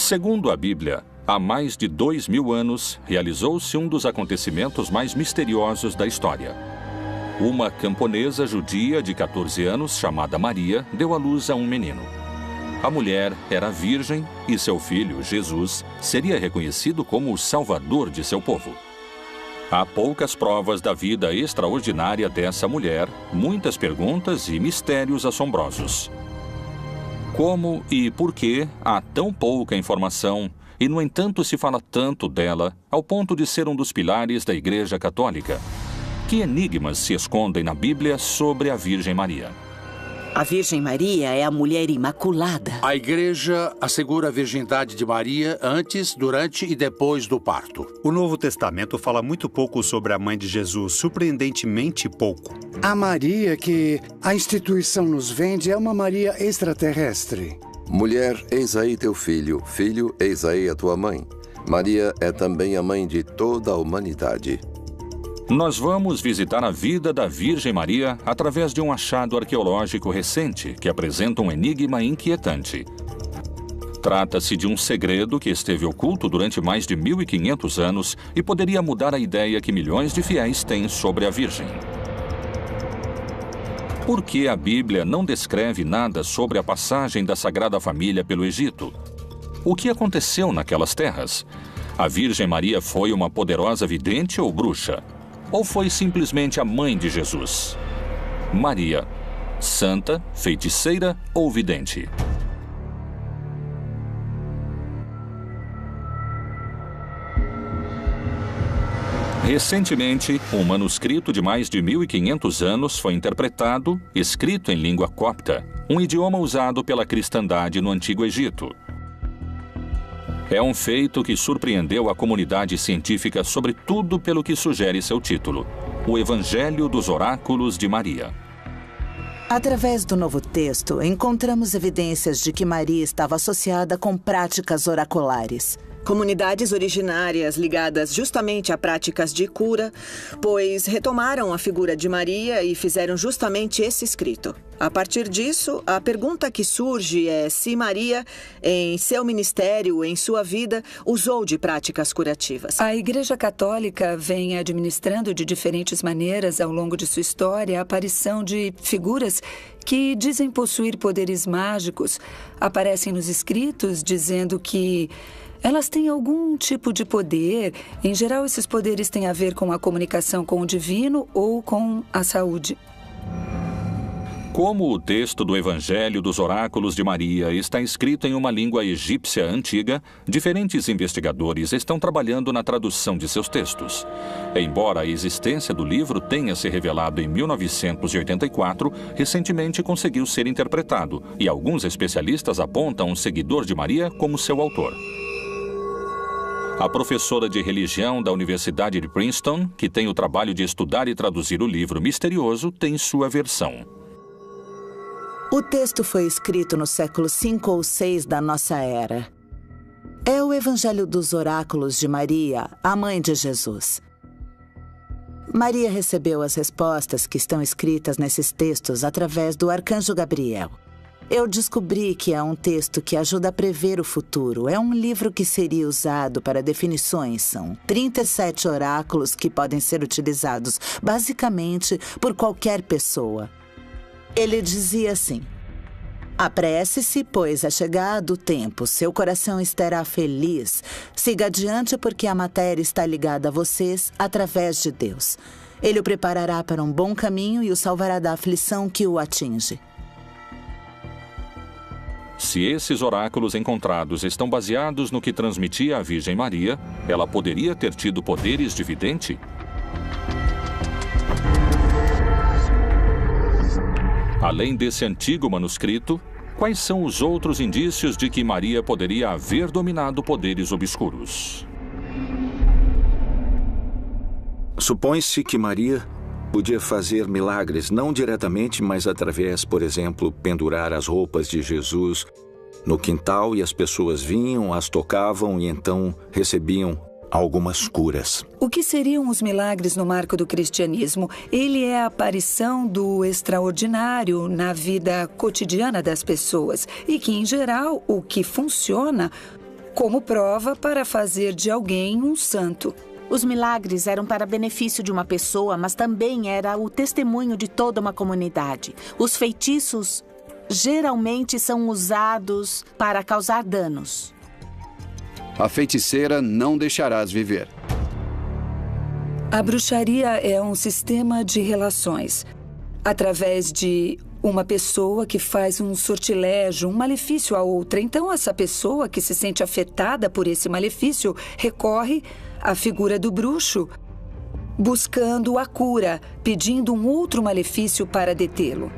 Segundo a Bíblia, há mais de 2000 anos, realizou-se um dos acontecimentos mais misteriosos da história. Uma camponesa judia de 14 anos, chamada Maria, deu à luz a um menino. A mulher era virgem e seu filho, Jesus, seria reconhecido como o salvador de seu povo. Há poucas provas da vida extraordinária dessa mulher, muitas perguntas e mistérios assombrosos. Como e por que há tão pouca informação e, no entanto, se fala tanto dela ao ponto de ser um dos pilares da Igreja Católica? Que enigmas se escondem na Bíblia sobre a Virgem Maria? A Virgem Maria é a mulher imaculada. A Igreja assegura a virgindade de Maria antes, durante e depois do parto. O Novo Testamento fala muito pouco sobre a mãe de Jesus, surpreendentemente pouco. A Maria que a instituição nos vende é uma Maria extraterrestre. Mulher, eis aí teu filho. Filho, eis aí a tua mãe. Maria é também a mãe de toda a humanidade. Nós vamos visitar a vida da Virgem Maria através de um achado arqueológico recente que apresenta um enigma inquietante. Trata-se de um segredo que esteve oculto durante mais de 1500 anos e poderia mudar a ideia que milhões de fiéis têm sobre a Virgem. Por que a Bíblia não descreve nada sobre a passagem da Sagrada Família pelo Egito? O que aconteceu naquelas terras? A Virgem Maria foi uma poderosa vidente ou bruxa? Ou foi simplesmente a mãe de Jesus? Maria, santa, feiticeira ou vidente? Recentemente, um manuscrito de mais de 1500 anos foi interpretado, escrito em língua copta, um idioma usado pela cristandade no Antigo Egito. É um feito que surpreendeu a comunidade científica, sobretudo pelo que sugere seu título: O Evangelho dos Oráculos de Maria. Através do Novo Texto, encontramos evidências de que Maria estava associada com práticas oraculares. Comunidades originárias ligadas justamente a práticas de cura, pois retomaram a figura de Maria e fizeram justamente esse escrito. A partir disso, a pergunta que surge é se Maria, em seu ministério, em sua vida, usou de práticas curativas. A Igreja Católica vem administrando de diferentes maneiras ao longo de sua história a aparição de figuras que dizem possuir poderes mágicos. Aparecem nos escritos dizendo que elas têm algum tipo de poder. Em geral, esses poderes têm a ver com a comunicação com o divino ou com a saúde. Como o texto do Evangelho dos Oráculos de Maria está escrito em uma língua egípcia antiga, diferentes investigadores estão trabalhando na tradução de seus textos. Embora a existência do livro tenha se revelado em 1984, recentemente conseguiu ser interpretado, e alguns especialistas apontam um seguidor de Maria como seu autor. A professora de religião da Universidade de Princeton, que tem o trabalho de estudar e traduzir o livro misterioso, tem sua versão. O texto foi escrito no século V ou VI da nossa era. É o Evangelho dos Oráculos de Maria, a mãe de Jesus. Maria recebeu as respostas que estão escritas nesses textos através do arcanjo Gabriel. Eu descobri que é um texto que ajuda a prever o futuro. É um livro que seria usado para definições. São 37 oráculos que podem ser utilizados, basicamente, por qualquer pessoa. Ele dizia assim: apresse-se, pois é chegado o tempo. Seu coração estará feliz. Siga adiante, porque a matéria está ligada a vocês através de Deus. Ele o preparará para um bom caminho e o salvará da aflição que o atinge. Se esses oráculos encontrados estão baseados no que transmitia a Virgem Maria, ela poderia ter tido poderes de vidente? Além desse antigo manuscrito, quais são os outros indícios de que Maria poderia haver dominado poderes obscuros? Supõe-se que Maria podia fazer milagres, não diretamente, mas através, por exemplo, pendurar as roupas de Jesus no quintal e as pessoas vinham, as tocavam e então recebiam algumas curas. O que seriam os milagres no marco do cristianismo? Ele é a aparição do extraordinário na vida cotidiana das pessoas e que, em geral, o que funciona como prova para fazer de alguém um santo. Os milagres eram para benefício de uma pessoa, mas também era o testemunho de toda uma comunidade. Os feitiços geralmente são usados para causar danos. A feiticeira não deixarás viver. A bruxaria é um sistema de relações. Através de uma pessoa que faz um sortilégio, um malefício a outra. Então, essa pessoa que se sente afetada por esse malefício recorre à figura do bruxo, buscando a cura, pedindo um outro malefício para detê-lo.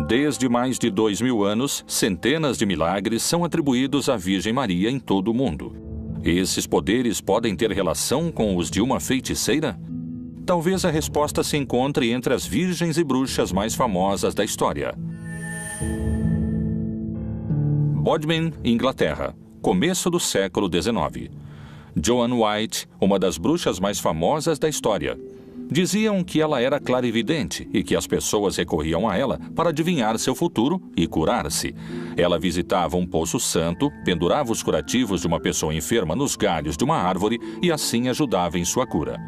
Desde mais de 2000 anos, centenas de milagres são atribuídos à Virgem Maria em todo o mundo. Esses poderes podem ter relação com os de uma feiticeira? Talvez a resposta se encontre entre as virgens e bruxas mais famosas da história. Bodmin, Inglaterra, começo do século XIX. Joan White, uma das bruxas mais famosas da história. Diziam que ela era clarividente e que as pessoas recorriam a ela para adivinhar seu futuro e curar-se. Ela visitava um poço santo, pendurava os curativos de uma pessoa enferma nos galhos de uma árvore e assim ajudava em sua cura.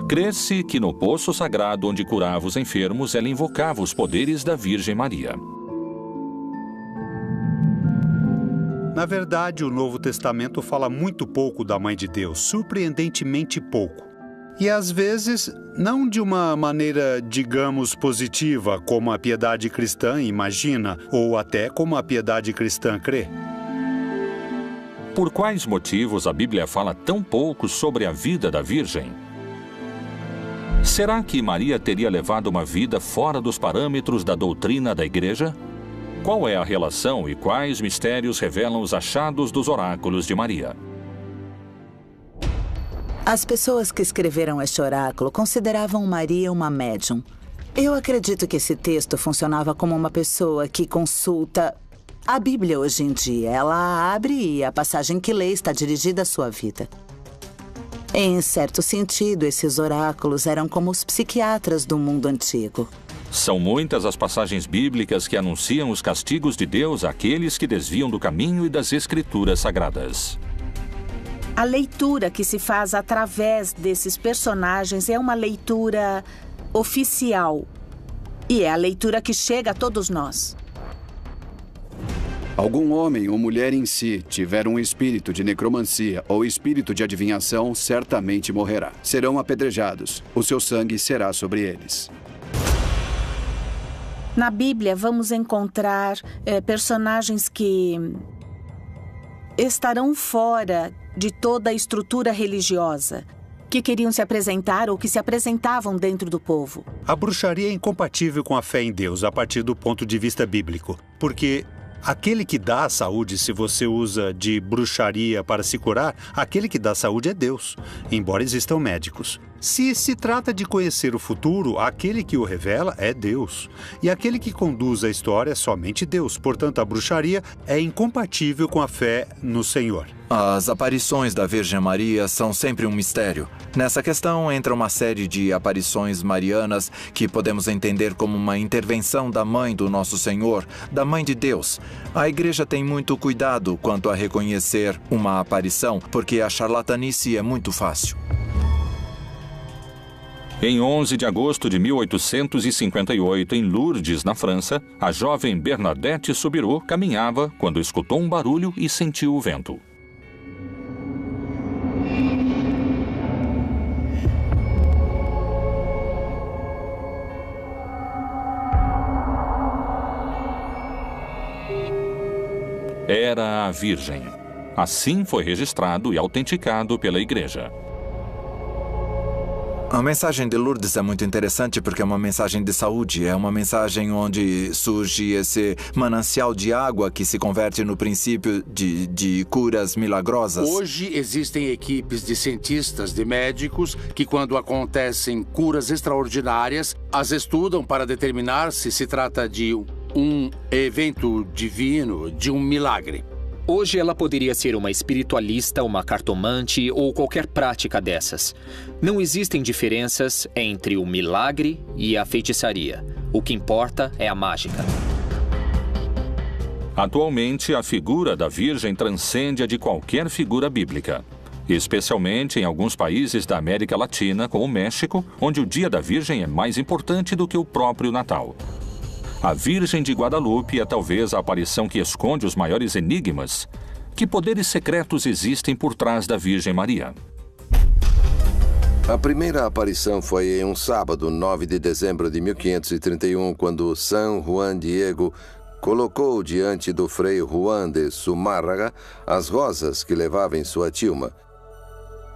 Crê-se que no poço sagrado onde curava os enfermos, ela invocava os poderes da Virgem Maria. Na verdade, o Novo Testamento fala muito pouco da Mãe de Deus, surpreendentemente pouco. E às vezes, não de uma maneira, digamos, positiva, como a piedade cristã imagina, ou até como a piedade cristã crê. Por quais motivos a Bíblia fala tão pouco sobre a vida da Virgem? Será que Maria teria levado uma vida fora dos parâmetros da doutrina da Igreja? Qual é a relação e quais mistérios revelam os achados dos oráculos de Maria? As pessoas que escreveram este oráculo consideravam Maria uma médium. Eu acredito que esse texto funcionava como uma pessoa que consulta a Bíblia hoje em dia. Ela a abre e a passagem que lê está dirigida à sua vida. Em certo sentido, esses oráculos eram como os psiquiatras do mundo antigo. São muitas as passagens bíblicas que anunciam os castigos de Deus àqueles que desviam do caminho e das Escrituras Sagradas. A leitura que se faz através desses personagens é uma leitura oficial. E é a leitura que chega a todos nós. Algum homem ou mulher em si tiver um espírito de necromancia ou espírito de adivinhação, certamente morrerá. Serão apedrejados. O seu sangue será sobre eles. Na Bíblia, vamos encontrar personagens que estarão fora de toda a estrutura religiosa, que queriam se apresentar ou que se apresentavam dentro do povo. A bruxaria é incompatível com a fé em Deus a partir do ponto de vista bíblico, porque aquele que dá a saúde, se você usa de bruxaria para se curar, aquele que dá a saúde é Deus, embora existam médicos. Se se trata de conhecer o futuro, aquele que o revela é Deus. E aquele que conduz a história é somente Deus. Portanto, a bruxaria é incompatível com a fé no Senhor. As aparições da Virgem Maria são sempre um mistério. Nessa questão entra uma série de aparições marianas que podemos entender como uma intervenção da Mãe do Nosso Senhor, da Mãe de Deus. A Igreja tem muito cuidado quanto a reconhecer uma aparição, porque a charlatanice é muito fácil. Em 11 de agosto de 1858, em Lourdes, na França, a jovem Bernadette Soubirous caminhava quando escutou um barulho e sentiu o vento. Era a Virgem. Assim foi registrado e autenticado pela Igreja. A mensagem de Lourdes é muito interessante porque é uma mensagem de saúde, é uma mensagem onde surge esse manancial de água que se converte no princípio de curas milagrosas. Hoje existem equipes de cientistas, de médicos, que quando acontecem curas extraordinárias, as estudam para determinar se se trata de um evento divino, de um milagre. Hoje ela poderia ser uma espiritualista, uma cartomante ou qualquer prática dessas. Não existem diferenças entre o milagre e a feitiçaria. O que importa é a mágica. Atualmente, a figura da Virgem transcende a de qualquer figura bíblica, especialmente em alguns países da América Latina, como o México, onde o Dia da Virgem é mais importante do que o próprio Natal. A Virgem de Guadalupe é talvez a aparição que esconde os maiores enigmas. Que poderes secretos existem por trás da Virgem Maria? A primeira aparição foi em um sábado, 9 de dezembro de 1531, quando São Juan Diego colocou diante do frei Juan de Zumárraga as rosas que levava em sua tilma.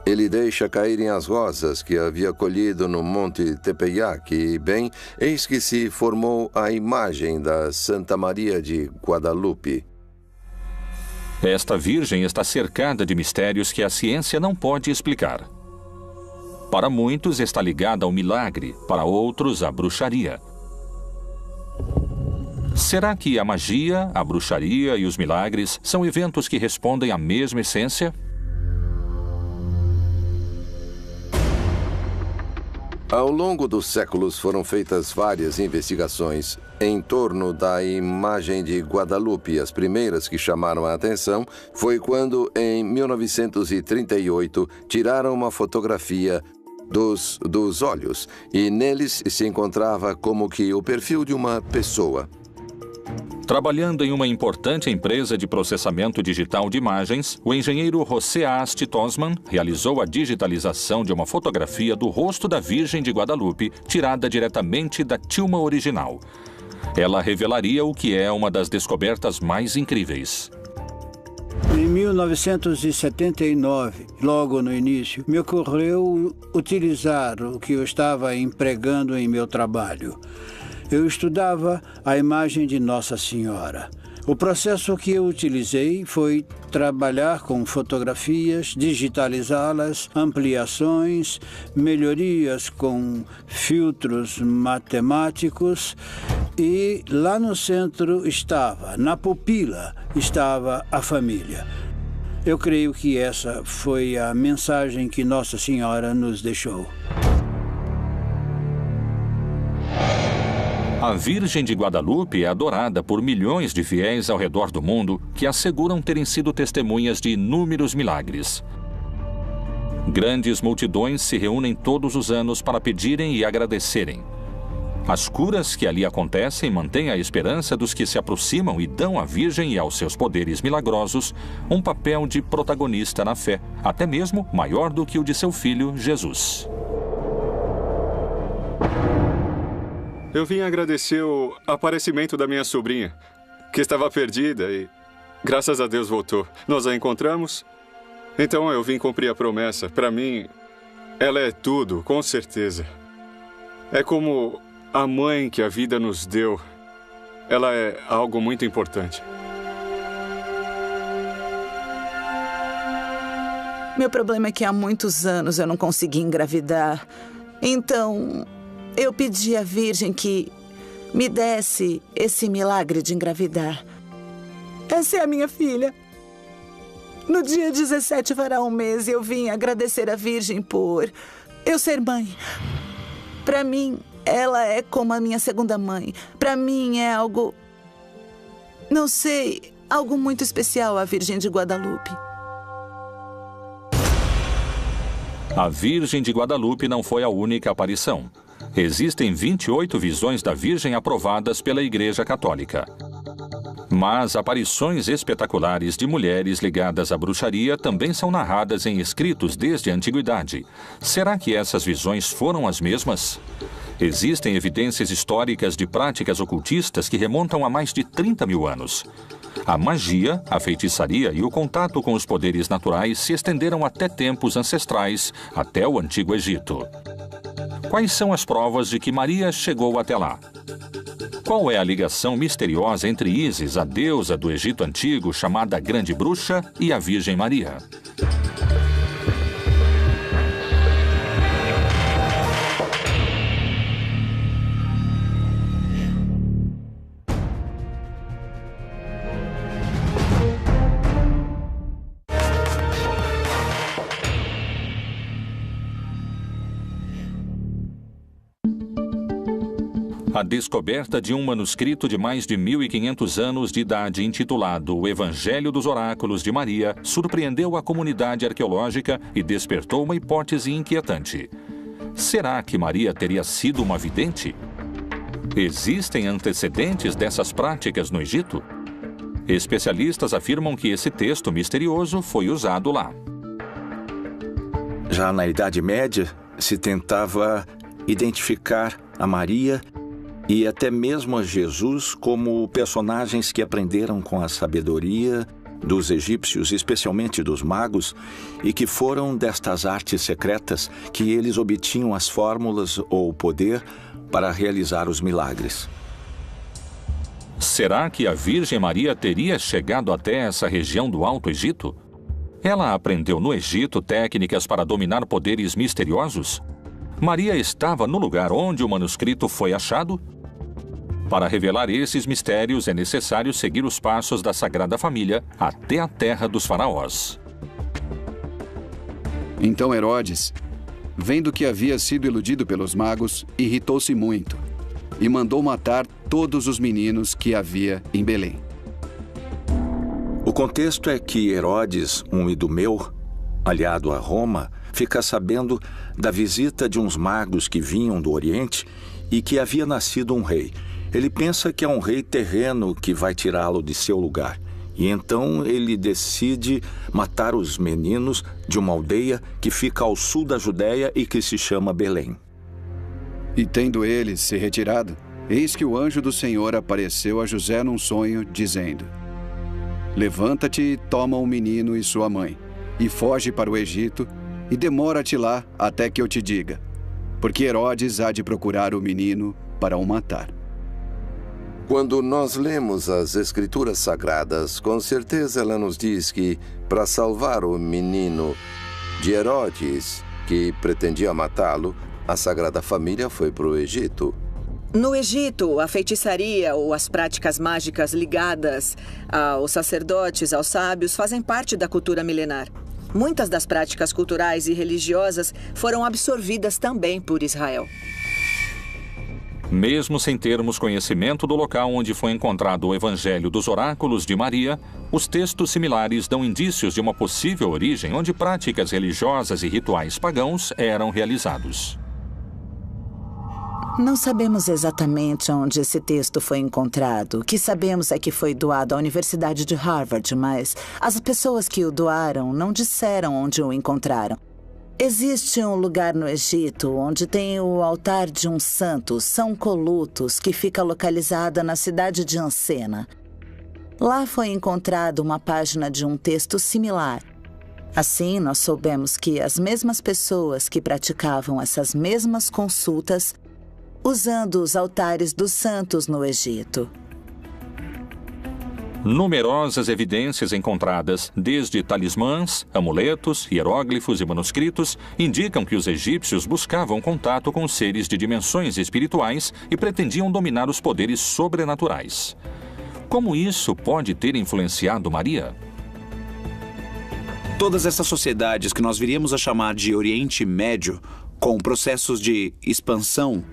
Ele deixa caírem as rosas que havia colhido no Monte Tepeyac e, bem, eis que se formou a imagem da Santa Maria de Guadalupe. Esta Virgem está cercada de mistérios que a ciência não pode explicar. Para muitos está ligada ao milagre, para outros à bruxaria. Será que a magia, a bruxaria e os milagres são eventos que respondem à mesma essência? Ao longo dos séculos foram feitas várias investigações em torno da imagem de Guadalupe. As primeiras que chamaram a atenção foi quando, em 1938, tiraram uma fotografia dos olhos e neles se encontrava como que o perfil de uma pessoa. Trabalhando em uma importante empresa de processamento digital de imagens, o engenheiro José Asti Tosman realizou a digitalização de uma fotografia do rosto da Virgem de Guadalupe, tirada diretamente da tilma original. Ela revelaria o que é uma das descobertas mais incríveis. Em 1979, logo no início, me ocorreu utilizar o que eu estava empregando em meu trabalho. Eu estudava a imagem de Nossa Senhora. O processo que eu utilizei foi trabalhar com fotografias, digitalizá-las, ampliações, melhorias com filtros matemáticos e lá no centro estava, na pupila, estava a família. Eu creio que essa foi a mensagem que Nossa Senhora nos deixou. A Virgem de Guadalupe é adorada por milhões de fiéis ao redor do mundo que asseguram terem sido testemunhas de inúmeros milagres. Grandes multidões se reúnem todos os anos para pedirem e agradecerem. As curas que ali acontecem mantêm a esperança dos que se aproximam e dão à Virgem e aos seus poderes milagrosos um papel de protagonista na fé, até mesmo maior do que o de seu filho Jesus. Eu vim agradecer o aparecimento da minha sobrinha, que estava perdida e, graças a Deus, voltou. Nós a encontramos, então eu vim cumprir a promessa. Para mim, ela é tudo, com certeza. É como a mãe que a vida nos deu. Ela é algo muito importante. Meu problema é que há muitos anos eu não consegui engravidar. Então, eu pedi à Virgem que me desse esse milagre de engravidar. Essa é a minha filha. No dia 17 fará um mês e eu vim agradecer à Virgem por eu ser mãe. Para mim, ela é como a minha segunda mãe. Para mim é algo, não sei, algo muito especial a Virgem de Guadalupe. A Virgem de Guadalupe não foi a única aparição. Existem 28 visões da Virgem aprovadas pela Igreja Católica. Mas aparições espetaculares de mulheres ligadas à bruxaria também são narradas em escritos desde a antiguidade. Será que essas visões foram as mesmas? Existem evidências históricas de práticas ocultistas que remontam a mais de 30 mil anos. A magia, a feitiçaria e o contato com os poderes naturais se estenderam até tempos ancestrais, até o Antigo Egito. Quais são as provas de que Maria chegou até lá? Qual é a ligação misteriosa entre Ísis, a deusa do Egito Antigo, chamada Grande Bruxa, e a Virgem Maria? A descoberta de um manuscrito de mais de 1.500 anos de idade intitulado O Evangelho dos Oráculos de Maria surpreendeu a comunidade arqueológica e despertou uma hipótese inquietante. Será que Maria teria sido uma vidente? Existem antecedentes dessas práticas no Egito? Especialistas afirmam que esse texto misterioso foi usado lá. Já na Idade Média, se tentava identificar a Maria e até mesmo a Jesus como personagens que aprenderam com a sabedoria dos egípcios, especialmente dos magos, e que foram destas artes secretas que eles obtinham as fórmulas ou o poder para realizar os milagres. Será que a Virgem Maria teria chegado até essa região do Alto Egito? Ela aprendeu no Egito técnicas para dominar poderes misteriosos? Maria estava no lugar onde o manuscrito foi achado? Para revelar esses mistérios, é necessário seguir os passos da Sagrada Família até a terra dos faraós. Então Herodes, vendo que havia sido iludido pelos magos, irritou-se muito e mandou matar todos os meninos que havia em Belém. O contexto é que Herodes, um idumeu, aliado a Roma, fica sabendo da visita de uns magos que vinham do Oriente e que havia nascido um rei. Ele pensa que é um rei terreno que vai tirá-lo de seu lugar. E então ele decide matar os meninos de uma aldeia que fica ao sul da Judéia e que se chama Belém. E tendo ele se retirado, eis que o anjo do Senhor apareceu a José num sonho, dizendo: Levanta-te e toma o menino e sua mãe, e foge para o Egito, e demora-te lá até que eu te diga, porque Herodes há de procurar o menino para o matar. Quando nós lemos as Escrituras Sagradas, com certeza ela nos diz que, para salvar o menino de Herodes, que pretendia matá-lo, a Sagrada Família foi para o Egito. No Egito, a feitiçaria ou as práticas mágicas ligadas aos sacerdotes, aos sábios, fazem parte da cultura milenar. Muitas das práticas culturais e religiosas foram absorvidas também por Israel. Mesmo sem termos conhecimento do local onde foi encontrado o Evangelho dos Oráculos de Maria, os textos similares dão indícios de uma possível origem onde práticas religiosas e rituais pagãos eram realizados. Não sabemos exatamente onde esse texto foi encontrado. O que sabemos é que foi doado à Universidade de Harvard, mas as pessoas que o doaram não disseram onde o encontraram. Existe um lugar no Egito onde tem o altar de um santo, São Colutos, que fica localizada na cidade de Ansena. Lá foi encontrada uma página de um texto similar. Assim, nós soubemos que as mesmas pessoas que praticavam essas mesmas consultas usando os altares dos santos no Egito. Numerosas evidências encontradas, desde talismãs, amuletos, hieróglifos e manuscritos, indicam que os egípcios buscavam contato com seres de dimensões espirituais e pretendiam dominar os poderes sobrenaturais. Como isso pode ter influenciado Maria? Todas essas sociedades que nós viríamos a chamar de Oriente Médio, com processos de expansão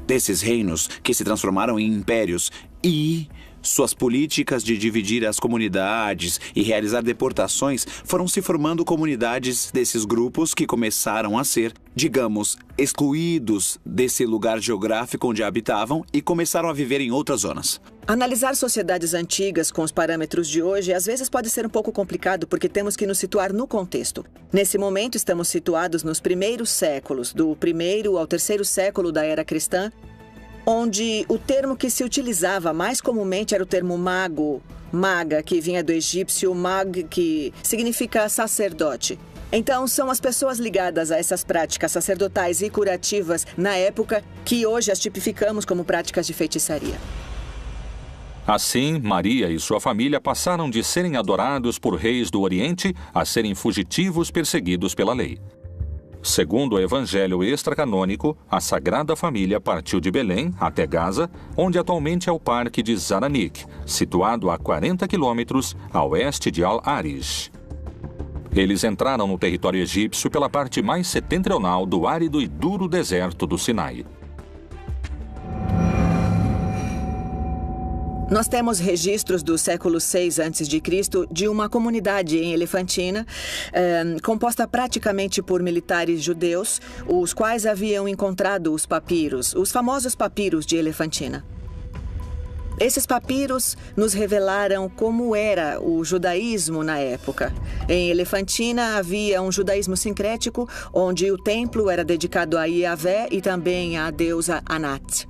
desses reinos que se transformaram em impérios e suas políticas de dividir as comunidades e realizar deportações, foram se formando comunidades desses grupos que começaram a ser, digamos, excluídos desse lugar geográfico onde habitavam e começaram a viver em outras zonas. Analisar sociedades antigas com os parâmetros de hoje às vezes pode ser um pouco complicado porque temos que nos situar no contexto. Nesse momento estamos situados nos primeiros séculos, do 1º ao 3º século da era cristã, onde o termo que se utilizava mais comumente era o termo mago, maga, que vinha do egípcio mag, que significa sacerdote. Então, são as pessoas ligadas a essas práticas sacerdotais e curativas na época que hoje as tipificamos como práticas de feitiçaria. Assim, Maria e sua família passaram de serem adorados por reis do Oriente a serem fugitivos perseguidos pela lei. Segundo o Evangelho extracanônico, a Sagrada Família partiu de Belém até Gaza, onde atualmente é o Parque de Zaranik, situado a 40 quilômetros a oeste de Al-Arish. Eles entraram no território egípcio pela parte mais setentrional do árido e duro deserto do Sinai. Nós temos registros do século VI a.C. de uma comunidade em Elefantina, composta praticamente por militares judeus, os quais haviam encontrado os papiros, os famosos papiros de Elefantina. Esses papiros nos revelaram como era o judaísmo na época. Em Elefantina havia um judaísmo sincrético, onde o templo era dedicado a Yahvé e também à deusa Anat.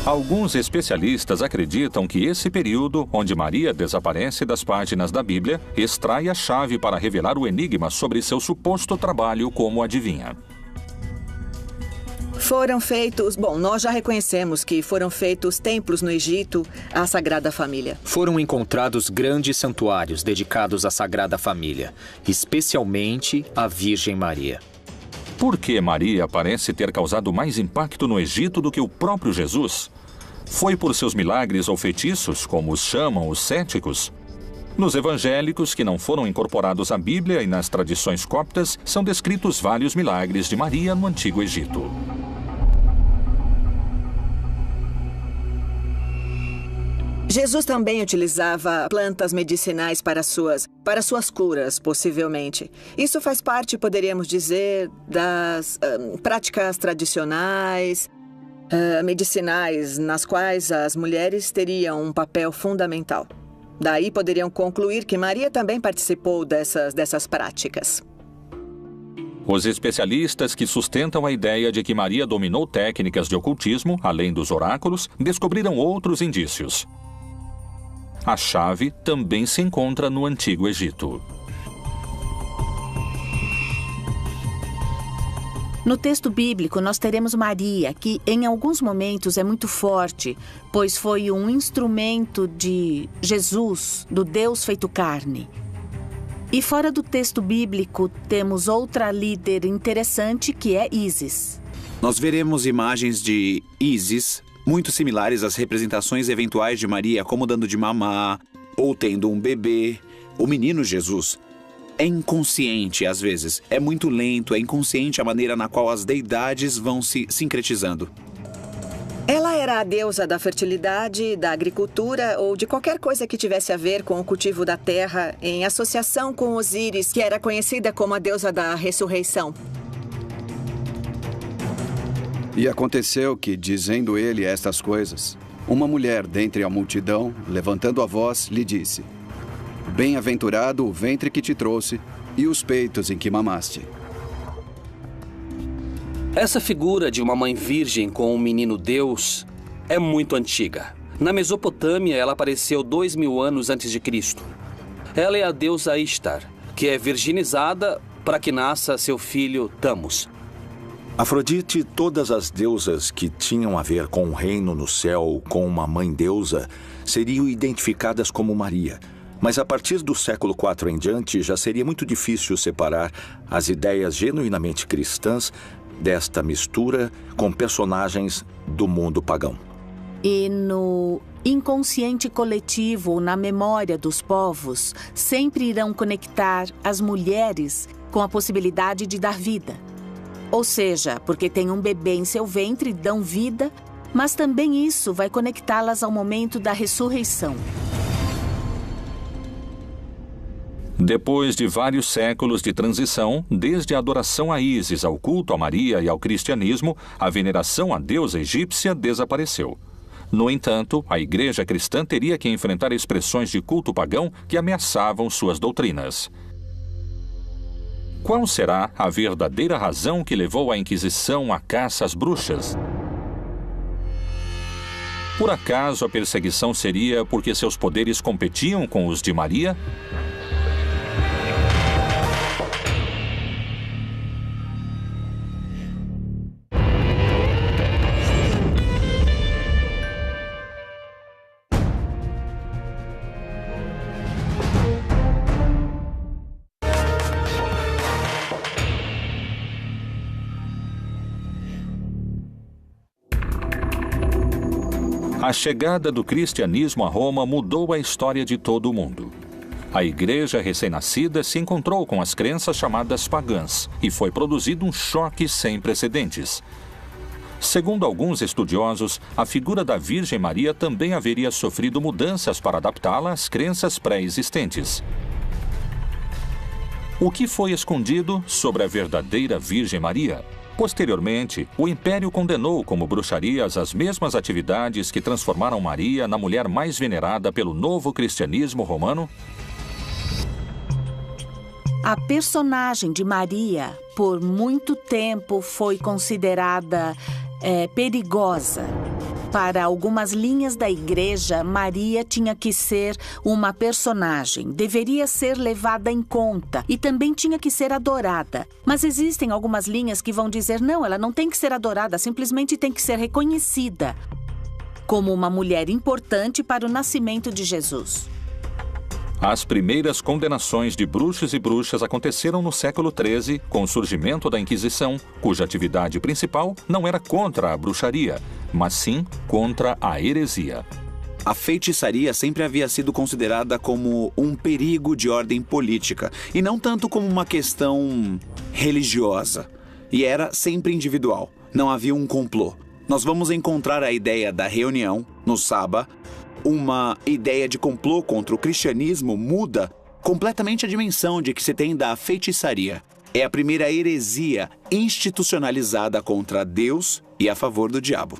Alguns especialistas acreditam que esse período, onde Maria desaparece das páginas da Bíblia, extrai a chave para revelar o enigma sobre seu suposto trabalho como adivinha. Foram feitos... Bom, nós já reconhecemos que foram feitos templos no Egito à Sagrada Família. Foram encontrados grandes santuários dedicados à Sagrada Família, especialmente à Virgem Maria. Por que Maria parece ter causado mais impacto no Egito do que o próprio Jesus? Foi por seus milagres ou feitiços, como os chamam os céticos? Nos evangélicos, que não foram incorporados à Bíblia, e nas tradições coptas, são descritos vários milagres de Maria no Antigo Egito. Jesus também utilizava plantas medicinais para suas curas, possivelmente. Isso faz parte, poderíamos dizer, das práticas tradicionais, medicinais, nas quais as mulheres teriam um papel fundamental. Daí poderiam concluir que Maria também participou dessas práticas. Os especialistas que sustentam a ideia de que Maria dominou técnicas de ocultismo, além dos oráculos, descobriram outros indícios. A chave também se encontra no Antigo Egito. No texto bíblico, nós teremos Maria, que em alguns momentos é muito forte, pois foi um instrumento de Jesus, do Deus feito carne. E fora do texto bíblico, temos outra líder interessante, que é Ísis. Nós veremos imagens de Ísis muito similares às representações eventuais de Maria, como dando de mamar, ou tendo um bebê, o menino Jesus. É inconsciente, às vezes. É muito lento, é inconsciente a maneira na qual as deidades vão se sincretizando. Ela era a deusa da fertilidade, da agricultura ou de qualquer coisa que tivesse a ver com o cultivo da terra, em associação com Osíris, que era conhecida como a deusa da ressurreição. E aconteceu que, dizendo ele estas coisas, uma mulher dentre a multidão, levantando a voz, lhe disse: Bem-aventurado o ventre que te trouxe e os peitos em que mamaste. Essa figura de uma mãe virgem com um menino Deus é muito antiga. Na Mesopotâmia, ela apareceu 2000 anos antes de Cristo. Ela é a deusa Ishtar, que é virginizada para que nasça seu filho Tamos. Afrodite, todas as deusas que tinham a ver com o reino no céu, com uma mãe deusa, seriam identificadas como Maria. Mas a partir do século IV em diante, já seria muito difícil separar as ideias genuinamente cristãs desta mistura com personagens do mundo pagão. E no inconsciente coletivo, na memória dos povos, sempre irão conectar as mulheres com a possibilidade de dar vida. Ou seja, porque tem um bebê em seu ventre, dão vida, mas também isso vai conectá-las ao momento da ressurreição. Depois de vários séculos de transição, desde a adoração a Ísis, ao culto a Maria e ao cristianismo, a veneração à deusa egípcia desapareceu. No entanto, a igreja cristã teria que enfrentar expressões de culto pagão que ameaçavam suas doutrinas. Qual será a verdadeira razão que levou a Inquisição à caça às bruxas? Por acaso a perseguição seria porque seus poderes competiam com os de Maria? A chegada do cristianismo a Roma mudou a história de todo o mundo. A igreja recém-nascida se encontrou com as crenças chamadas pagãs e foi produzido um choque sem precedentes. Segundo alguns estudiosos, a figura da Virgem Maria também haveria sofrido mudanças para adaptá-la às crenças pré-existentes. O que foi escondido sobre a verdadeira Virgem Maria? Posteriormente, o Império condenou como bruxarias as mesmas atividades que transformaram Maria na mulher mais venerada pelo novo cristianismo romano? A personagem de Maria, por muito tempo, foi considerada perigosa. Para algumas linhas da igreja, Maria tinha que ser uma personagem, deveria ser levada em conta e também tinha que ser adorada. Mas existem algumas linhas que vão dizer, não, ela não tem que ser adorada, simplesmente tem que ser reconhecida como uma mulher importante para o nascimento de Jesus. As primeiras condenações de bruxos e bruxas aconteceram no século XIII, com o surgimento da Inquisição, cuja atividade principal não era contra a bruxaria, mas sim contra a heresia. A feitiçaria sempre havia sido considerada como um perigo de ordem política, e não tanto como uma questão religiosa. E era sempre individual, não havia um complô. Nós vamos encontrar a ideia da reunião, no sábado. Uma ideia de complô contra o cristianismo muda completamente a dimensão de que se tem da feitiçaria. É a primeira heresia institucionalizada contra Deus e a favor do diabo.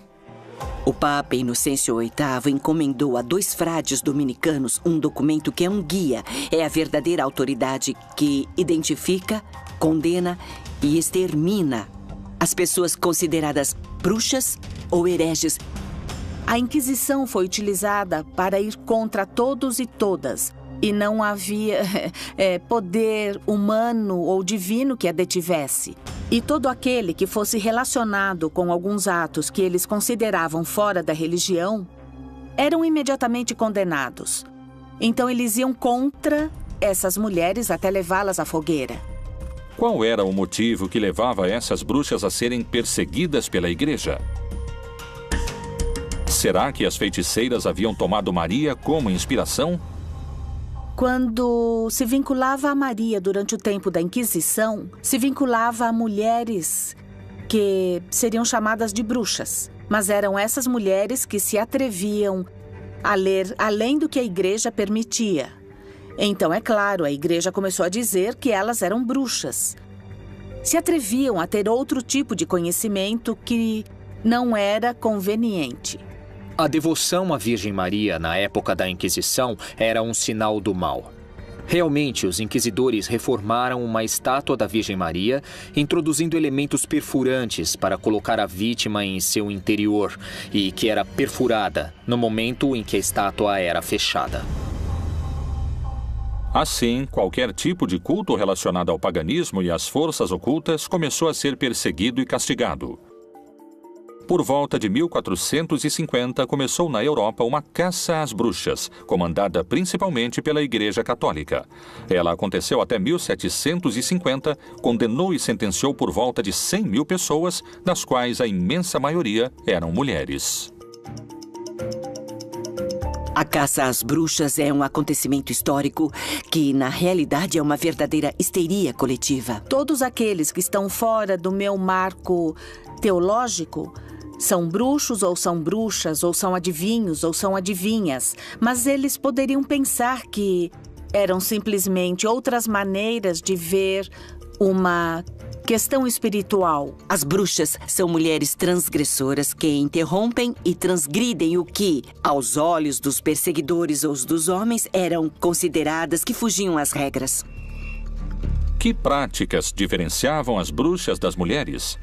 O Papa Inocêncio VIII encomendou a 2 frades dominicanos um documento que é um guia. É a verdadeira autoridade que identifica, condena e extermina as pessoas consideradas bruxas ou hereges. A Inquisição foi utilizada para ir contra todos e todas, e não havia poder humano ou divino que a detivesse. E todo aquele que fosse relacionado com alguns atos que eles consideravam fora da religião, eram imediatamente condenados. Então eles iam contra essas mulheres até levá-las à fogueira. Qual era o motivo que levava essas bruxas a serem perseguidas pela igreja? Será que as feiticeiras haviam tomado Maria como inspiração? Quando se vinculava a Maria durante o tempo da Inquisição, se vinculava a mulheres que seriam chamadas de bruxas. Mas eram essas mulheres que se atreviam a ler além do que a igreja permitia. Então, é claro, a igreja começou a dizer que elas eram bruxas. Se atreviam a ter outro tipo de conhecimento que não era conveniente. A devoção à Virgem Maria na época da Inquisição era um sinal do mal. Realmente, os inquisidores reformaram uma estátua da Virgem Maria, introduzindo elementos perfurantes para colocar a vítima em seu interior e que era perfurada no momento em que a estátua era fechada. Assim, qualquer tipo de culto relacionado ao paganismo e às forças ocultas começou a ser perseguido e castigado. Por volta de 1450, começou na Europa uma caça às bruxas, comandada principalmente pela Igreja Católica. Ela aconteceu até 1750, condenou e sentenciou por volta de 100 mil pessoas, das quais a imensa maioria eram mulheres. A caça às bruxas é um acontecimento histórico que, na realidade, é uma verdadeira histeria coletiva. Todos aqueles que estão fora do meu marco teológico são bruxos ou são bruxas, ou são adivinhos ou são adivinhas, mas eles poderiam pensar que eram simplesmente outras maneiras de ver uma questão espiritual. As bruxas são mulheres transgressoras que interrompem e transgridem o que, aos olhos dos perseguidores ou dos homens, eram consideradas que fugiam às regras. Que práticas diferenciavam as bruxas das mulheres?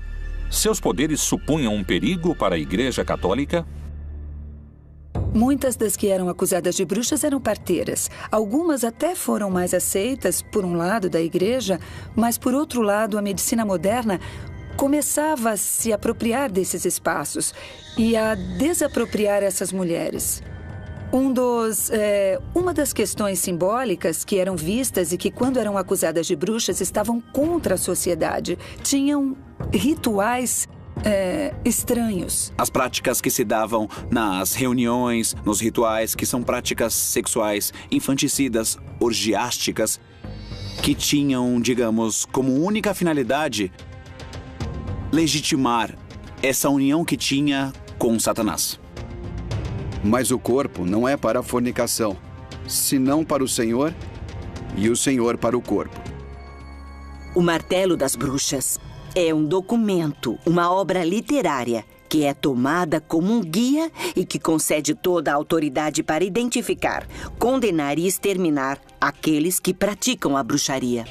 Seus poderes supunham um perigo para a Igreja Católica? Muitas das que eram acusadas de bruxas eram parteiras. Algumas até foram mais aceitas, por um lado, da igreja, mas, por outro lado, a medicina moderna começava a se apropriar desses espaços e a desapropriar essas mulheres. Uma das questões simbólicas que eram vistas e que, quando eram acusadas de bruxas, estavam contra a sociedade. Tinham rituais estranhos. As práticas que se davam nas reuniões, nos rituais, que são práticas sexuais infanticidas, orgiásticas, que tinham, digamos, como única finalidade legitimar essa união que tinha com Satanás. Mas o corpo não é para a fornicação, senão para o Senhor e o Senhor para o corpo. O Martelo das Bruxas é um documento, uma obra literária que é tomada como um guia e que concede toda a autoridade para identificar, condenar e exterminar aqueles que praticam a bruxaria.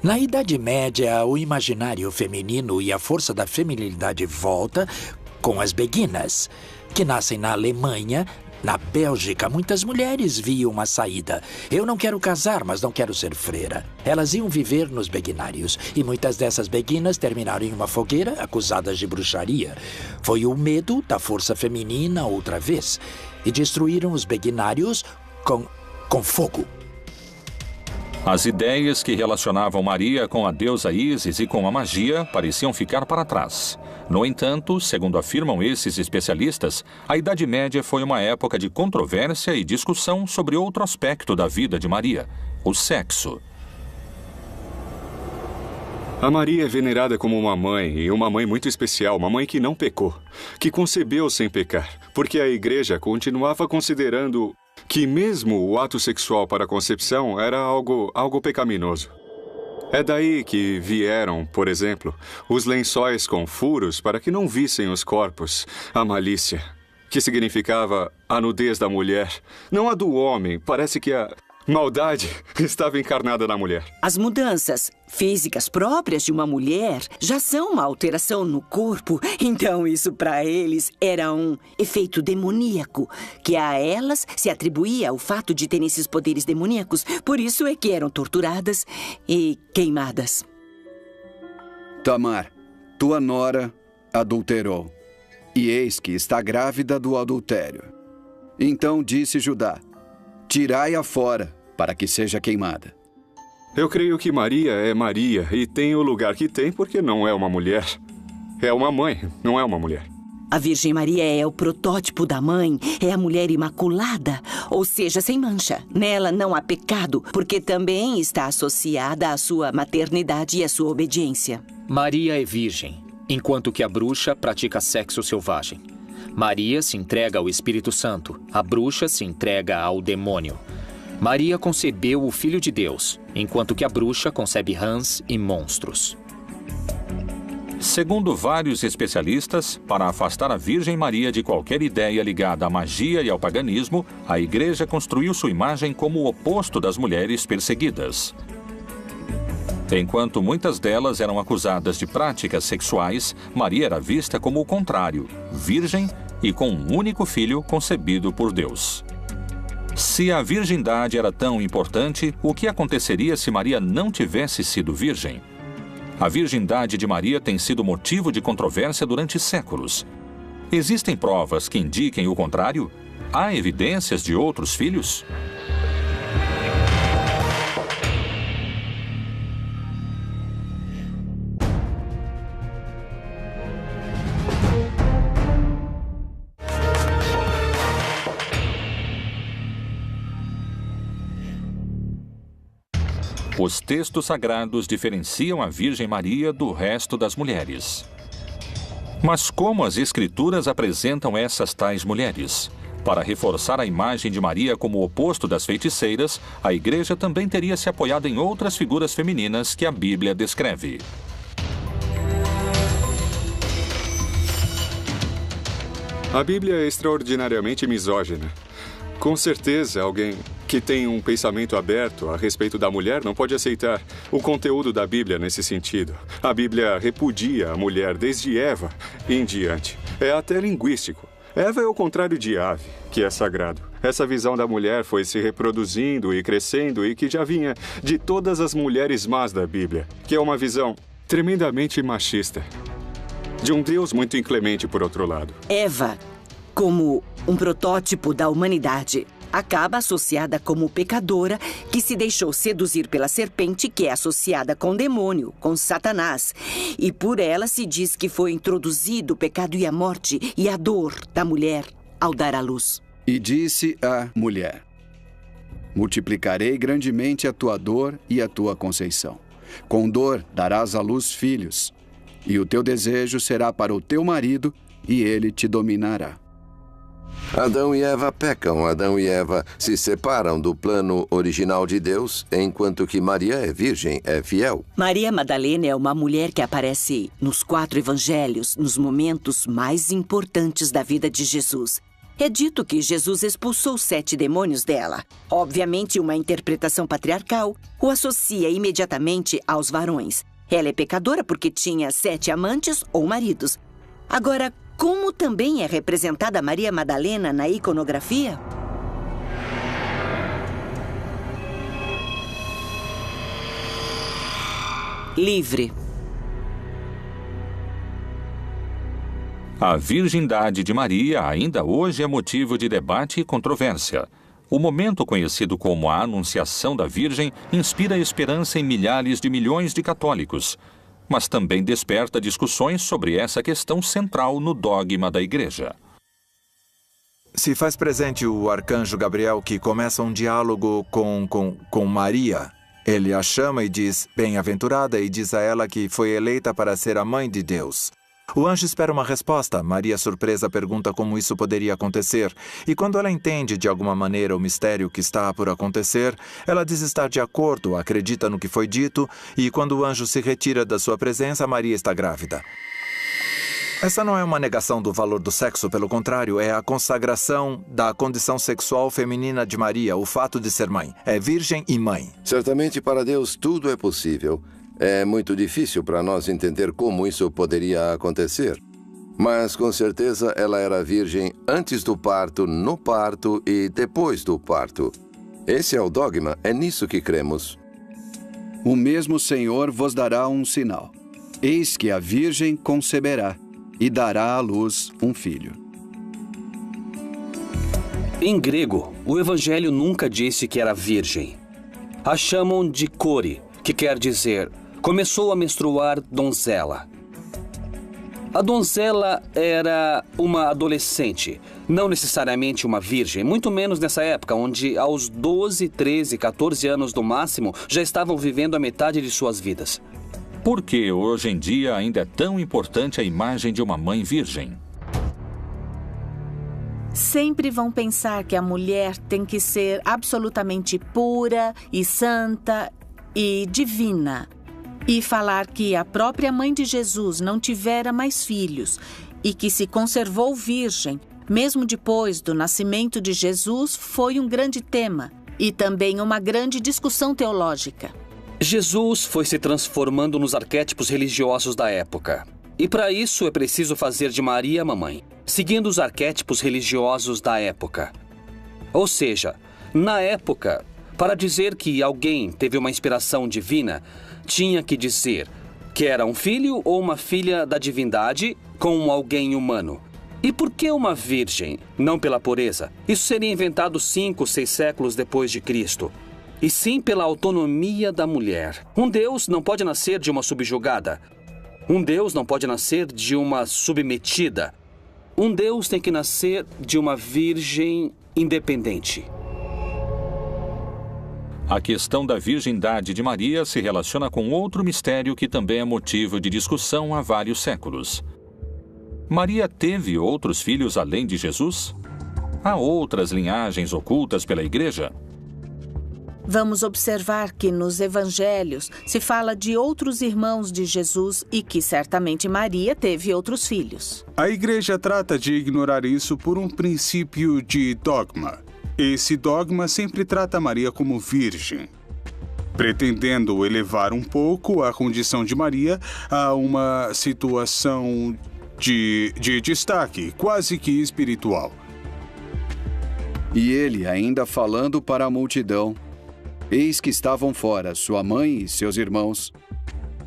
Na Idade Média, o imaginário feminino e a força da feminilidade volta com as beguinas, que nascem na Alemanha. Na Bélgica, muitas mulheres viam uma saída. Eu não quero casar, mas não quero ser freira. Elas iam viver nos beguinários, e muitas dessas beguinas terminaram em uma fogueira, acusadas de bruxaria. Foi o medo da força feminina outra vez, e destruíram os beguinários com fogo. As ideias que relacionavam Maria com a deusa Ísis e com a magia pareciam ficar para trás. No entanto, segundo afirmam esses especialistas, a Idade Média foi uma época de controvérsia e discussão sobre outro aspecto da vida de Maria, o sexo. A Maria é venerada como uma mãe, e uma mãe muito especial, uma mãe que não pecou, que concebeu sem pecar, porque a Igreja continuava considerando que mesmo o ato sexual para a concepção era algo pecaminoso. É daí que vieram, por exemplo, os lençóis com furos para que não vissem os corpos, a malícia, que significava a nudez da mulher, não a do homem. Parece que a maldade estava encarnada na mulher. As mudanças físicas próprias de uma mulher já são uma alteração no corpo. Então isso para eles era um efeito demoníaco, que a elas se atribuía o fato de terem esses poderes demoníacos. Por isso é que eram torturadas e queimadas. Tamar, tua nora adulterou, e eis que está grávida do adultério. Então disse Judá: tirai-a fora, para que seja queimada. Eu creio que Maria é Maria e tem o lugar que tem porque não é uma mulher. É uma mãe, não é uma mulher. A Virgem Maria é o protótipo da mãe, é a mulher imaculada, ou seja, sem mancha. Nela não há pecado, porque também está associada à sua maternidade e à sua obediência. Maria é virgem, enquanto que a bruxa pratica sexo selvagem. Maria se entrega ao Espírito Santo, a bruxa se entrega ao demônio. Maria concebeu o Filho de Deus, enquanto que a bruxa concebe rãs e monstros. Segundo vários especialistas, para afastar a Virgem Maria de qualquer ideia ligada à magia e ao paganismo, a Igreja construiu sua imagem como o oposto das mulheres perseguidas. Enquanto muitas delas eram acusadas de práticas sexuais, Maria era vista como o contrário, virgem e com um único filho concebido por Deus. Se a virgindade era tão importante, o que aconteceria se Maria não tivesse sido virgem? A virgindade de Maria tem sido motivo de controvérsia durante séculos. Existem provas que indiquem o contrário? Há evidências de outros filhos? Os textos sagrados diferenciam a Virgem Maria do resto das mulheres. Mas como as Escrituras apresentam essas tais mulheres? Para reforçar a imagem de Maria como o oposto das feiticeiras, a Igreja também teria se apoiado em outras figuras femininas que a Bíblia descreve. A Bíblia é extraordinariamente misógina. Com certeza, alguém que tem um pensamento aberto a respeito da mulher não pode aceitar o conteúdo da Bíblia nesse sentido. A Bíblia repudia a mulher desde Eva em diante. É até linguístico. Eva é o contrário de ave, que é sagrado. Essa visão da mulher foi se reproduzindo e crescendo e que já vinha de todas as mulheres más da Bíblia, que é uma visão tremendamente machista. De um Deus muito inclemente, por outro lado. Eva, como um protótipo da humanidade, acaba associada como pecadora que se deixou seduzir pela serpente, que é associada com o demônio, com Satanás. E por ela se diz que foi introduzido o pecado e a morte e a dor da mulher ao dar à luz. E disse a mulher: multiplicarei grandemente a tua dor e a tua conceição. Com dor darás à luz filhos, e o teu desejo será para o teu marido, e ele te dominará. Adão e Eva pecam. Adão e Eva se separam do plano original de Deus, enquanto que Maria é virgem, é fiel. Maria Madalena é uma mulher que aparece nos 4 evangelhos, nos momentos mais importantes da vida de Jesus. É dito que Jesus expulsou 7 demônios dela. Obviamente, uma interpretação patriarcal o associa imediatamente aos varões. Ela é pecadora porque tinha 7 amantes ou maridos. Agora, como também é representada Maria Madalena na iconografia? Livre. A virgindade de Maria ainda hoje é motivo de debate e controvérsia. O momento conhecido como a Anunciação da Virgem inspira esperança em milhares de milhões de católicos, mas também desperta discussões sobre essa questão central no dogma da Igreja. Se faz presente o arcanjo Gabriel, que começa um diálogo com Maria. Ele a chama e diz, bem-aventurada, e diz a ela que foi eleita para ser a mãe de Deus. O anjo espera uma resposta. Maria, surpresa, pergunta como isso poderia acontecer. E quando ela entende de alguma maneira o mistério que está por acontecer, ela diz estar de acordo, acredita no que foi dito, e quando o anjo se retira da sua presença, Maria está grávida. Essa não é uma negação do valor do sexo, pelo contrário, é a consagração da condição sexual feminina de Maria, o fato de ser mãe. É virgem e mãe. Certamente para Deus tudo é possível. É muito difícil para nós entender como isso poderia acontecer. Mas, com certeza, ela era virgem antes do parto, no parto e depois do parto. Esse é o dogma, é nisso que cremos. O mesmo Senhor vos dará um sinal. Eis que a virgem conceberá e dará à luz um filho. Em grego, o evangelho nunca disse que era virgem. A chamam de kore, que quer dizer começou a menstruar donzela. A donzela era uma adolescente, não necessariamente uma virgem, muito menos nessa época, onde aos 12, 13, 14 anos no máximo, já estavam vivendo a metade de suas vidas. Por que hoje em dia ainda é tão importante a imagem de uma mãe virgem? Sempre vão pensar que a mulher tem que ser absolutamente pura e santa e divina. E falar que a própria mãe de Jesus não tivera mais filhos e que se conservou virgem, mesmo depois do nascimento de Jesus, foi um grande tema e também uma grande discussão teológica. Jesus foi se transformando nos arquétipos religiosos da época. E para isso é preciso fazer de Maria a mamãe, seguindo os arquétipos religiosos da época. Ou seja, na época, para dizer que alguém teve uma inspiração divina, tinha que dizer que era um filho ou uma filha da divindade com alguém humano. E por que uma virgem? Não pela pureza. Isso seria inventado 5, 6 séculos depois de Cristo. E sim pela autonomia da mulher. Um Deus não pode nascer de uma subjugada. Um Deus não pode nascer de uma submetida. Um Deus tem que nascer de uma virgem independente. A questão da virgindade de Maria se relaciona com outro mistério que também é motivo de discussão há vários séculos. Maria teve outros filhos além de Jesus? Há outras linhagens ocultas pela Igreja? Vamos observar que nos evangelhos se fala de outros irmãos de Jesus e que certamente Maria teve outros filhos. A Igreja trata de ignorar isso por um princípio de dogma. Esse dogma sempre trata Maria como virgem, pretendendo elevar um pouco a condição de Maria a uma situação de destaque, quase que espiritual. E ele, ainda falando para a multidão, eis que estavam fora sua mãe e seus irmãos,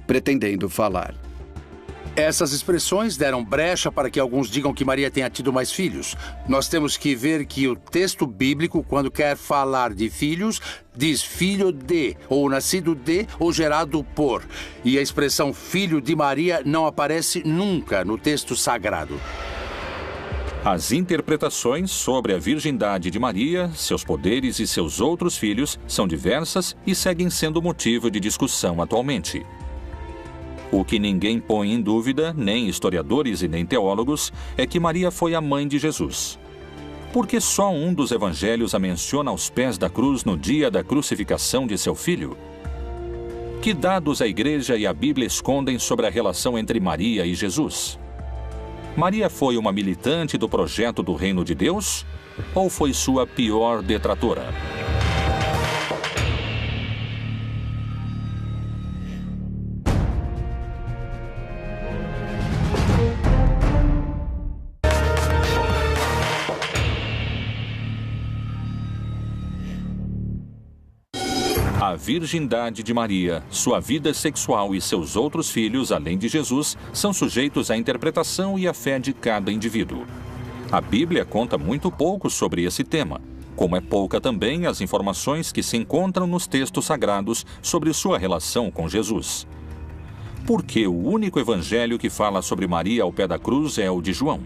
pretendendo falar. Essas expressões deram brecha para que alguns digam que Maria tenha tido mais filhos. Nós temos que ver que o texto bíblico, quando quer falar de filhos, diz filho de, ou nascido de, ou gerado por. E a expressão filho de Maria não aparece nunca no texto sagrado. As interpretações sobre a virgindade de Maria, seus poderes e seus outros filhos são diversas e seguem sendo motivo de discussão atualmente. O que ninguém põe em dúvida, nem historiadores e nem teólogos, é que Maria foi a mãe de Jesus. Porque só um dos evangelhos a menciona aos pés da cruz no dia da crucificação de seu filho? Que dados a Igreja e a Bíblia escondem sobre a relação entre Maria e Jesus? Maria foi uma militante do projeto do Reino de Deus ou foi sua pior detratora? A virgindade de Maria, sua vida sexual e seus outros filhos, além de Jesus, são sujeitos à interpretação e à fé de cada indivíduo. A Bíblia conta muito pouco sobre esse tema, como é pouca também as informações que se encontram nos textos sagrados sobre sua relação com Jesus. Por que o único evangelho que fala sobre Maria ao pé da cruz é o de João?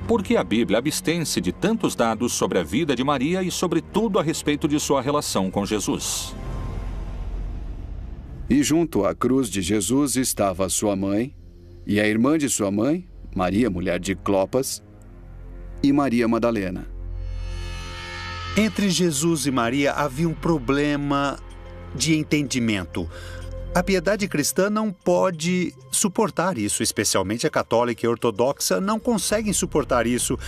Por que a Bíblia abstém-se de tantos dados sobre a vida de Maria e sobre tudo a respeito de sua relação com Jesus? E junto à cruz de Jesus estava sua mãe, e a irmã de sua mãe, Maria, mulher de Clopas, e Maria Madalena. Entre Jesus e Maria havia um problema de entendimento. A piedade cristã não pode suportar isso, especialmente a católica e a ortodoxa não conseguem suportar isso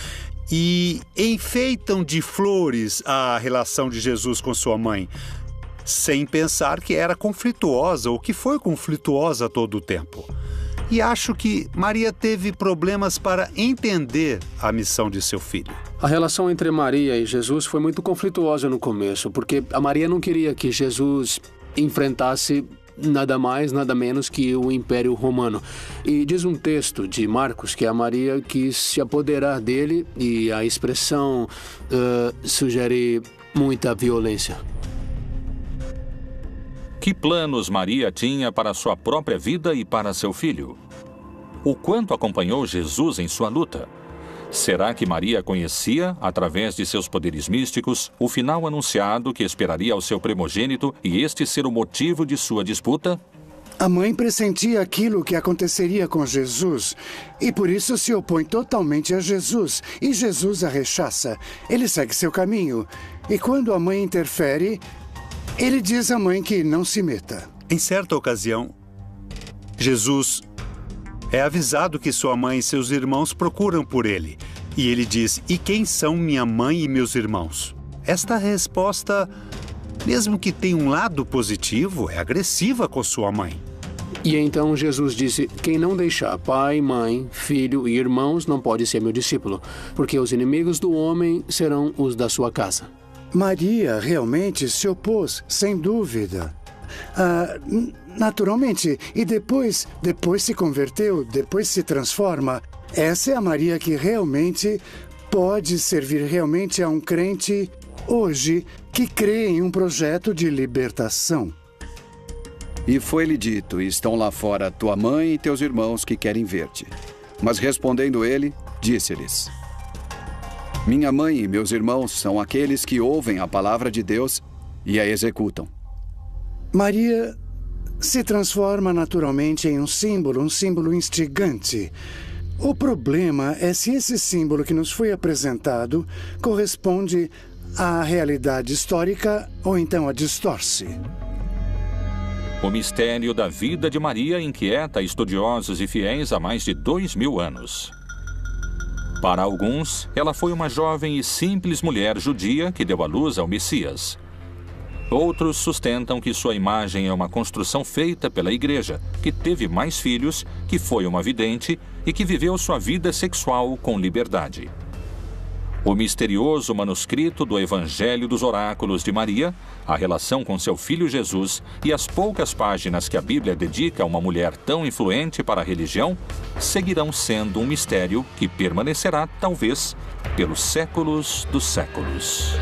e enfeitam de flores a relação de Jesus com sua mãe, sem pensar que era conflituosa ou que foi conflituosa todo o tempo. E acho que Maria teve problemas para entender a missão de seu filho. A relação entre Maria e Jesus foi muito conflituosa no começo, porque a Maria não queria que Jesus enfrentasse nada mais, nada menos que o Império Romano. E diz um texto de Marcos que a Maria quis se apoderar dele e a expressão sugere muita violência. Que planos Maria tinha para sua própria vida e para seu filho? O quanto acompanhou Jesus em sua luta? Será que Maria conhecia, através de seus poderes místicos, o final anunciado que esperaria ao seu primogênito e este ser o motivo de sua disputa? A mãe pressentia aquilo que aconteceria com Jesus e por isso se opõe totalmente a Jesus. E Jesus a rechaça. Ele segue seu caminho. E quando a mãe interfere, ele diz à mãe que não se meta. Em certa ocasião, Jesus é avisado que sua mãe e seus irmãos procuram por ele. E ele diz, e quem são minha mãe e meus irmãos? Esta resposta, mesmo que tenha um lado positivo, é agressiva com sua mãe. E então Jesus disse, quem não deixar pai, mãe, filho e irmãos não pode ser meu discípulo, porque os inimigos do homem serão os da sua casa. Maria realmente se opôs, sem dúvida. Naturalmente, e depois se converteu, depois se transforma. Essa é a Maria que realmente pode servir realmente a um crente hoje que crê em um projeto de libertação. E foi-lhe dito, estão lá fora tua mãe e teus irmãos que querem ver-te. Mas respondendo ele, disse-lhes, minha mãe e meus irmãos são aqueles que ouvem a palavra de Deus e a executam. Maria se transforma naturalmente em um símbolo instigante. O problema é se esse símbolo que nos foi apresentado corresponde à realidade histórica ou então a distorce. O mistério da vida de Maria inquieta estudiosos e fiéis há mais de 2000 anos. Para alguns, ela foi uma jovem e simples mulher judia que deu à luz ao Messias. Outros sustentam que sua imagem é uma construção feita pela Igreja, que teve mais filhos, que foi uma vidente e que viveu sua vida sexual com liberdade. O misterioso manuscrito do Evangelho dos Oráculos de Maria, a relação com seu filho Jesus e as poucas páginas que a Bíblia dedica a uma mulher tão influente para a religião, seguirão sendo um mistério que permanecerá, talvez, pelos séculos dos séculos.